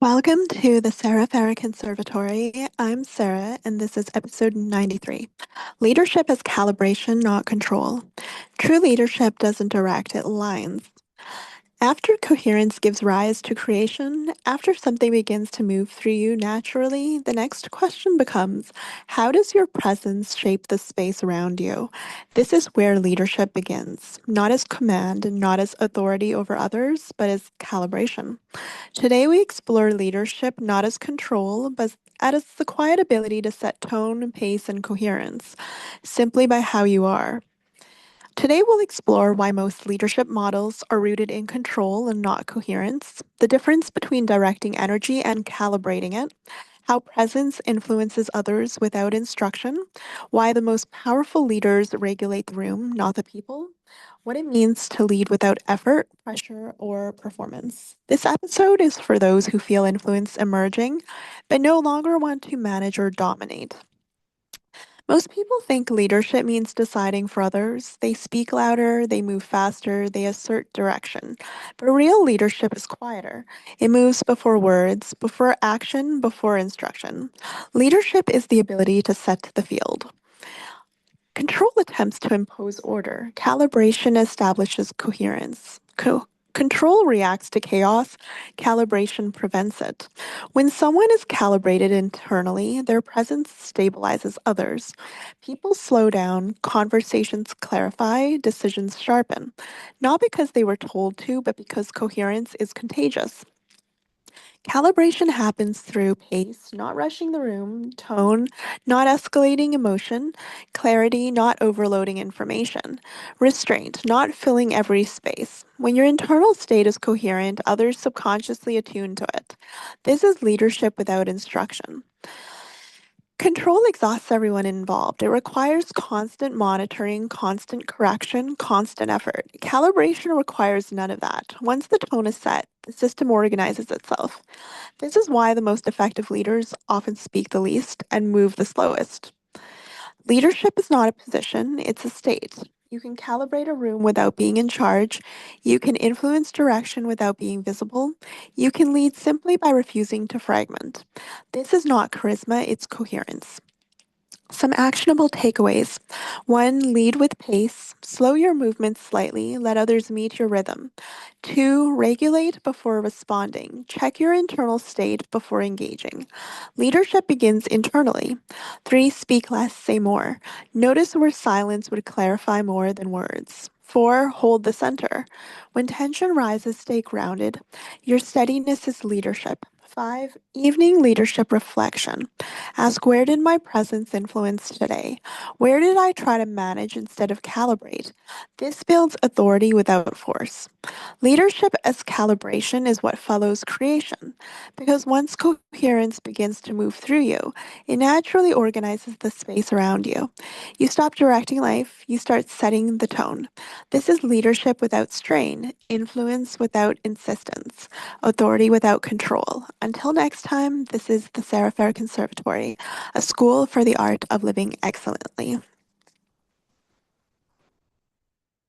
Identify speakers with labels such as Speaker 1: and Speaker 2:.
Speaker 1: Welcome to the Serefair Conservatory. I'm Sarah, and this is episode 93. Leadership is calibration, not control. True leadership doesn't direct, it aligns. After coherence gives rise to creation, after something begins to move through you naturally, the next question becomes, how does your presence shape the space around you? This is where leadership begins, not as command, not as authority over others, but as calibration. Today, we explore leadership not as control, but as the quiet ability to set tone, pace, and coherence simply by how you are. Today, we'll explore why most leadership models are rooted in control and not coherence, the difference between directing energy and calibrating it, how presence influences others without instruction, why the most powerful leaders regulate the room, not the people, what it means to lead without effort, pressure, or performance. This episode is for those who feel influence emerging, but no longer want to manage or dominate. Most people think leadership means deciding for others. They speak louder, they move faster, they assert direction. But real leadership is quieter. It moves before words, before action, before instruction. Leadership is the ability to set the field. Control attempts to impose order. Calibration establishes coherence. Control reacts to chaos. Calibration prevents it. When someone is calibrated internally, their presence stabilizes others. People slow down, conversations clarify, decisions sharpen. Not because they were told to, but because coherence is contagious. Calibration happens through pace, not rushing the room, tone, not escalating emotion, clarity, not overloading information, restraint, not filling every space. When your internal state is coherent, others subconsciously attune to it. This is leadership without instruction. Control exhausts everyone involved. It requires constant monitoring, constant correction, constant effort. Calibration requires none of that. Once the tone is set, the system organizes itself. This is why the most effective leaders often speak the least and move the slowest. Leadership is not a position, it's a state. You can calibrate a room without being in charge. You can influence direction without being visible. You can lead simply by refusing to fragment. This is not charisma, it's coherence. Some actionable takeaways. 1. Lead with pace. Slow your movements slightly. Let others meet your rhythm. 2. Regulate before responding. Check your internal state before engaging. Leadership begins internally. 3. Speak less, say more. Notice where silence would clarify more than words. 4. Hold the center. When tension rises, stay grounded. Your steadiness is leadership. 5. Evening leadership reflection. Ask, where did my presence influence today? Where did I try to manage instead of calibrate? This builds authority without force. Leadership as calibration is what follows creation, because once coherence begins to move through you, it naturally organizes the space around you. You stop directing life, you start setting the tone. This is leadership without strain, influence without insistence, authority without control. Until next time, this is the Serefair Conservatory, a school for the art of living excellently.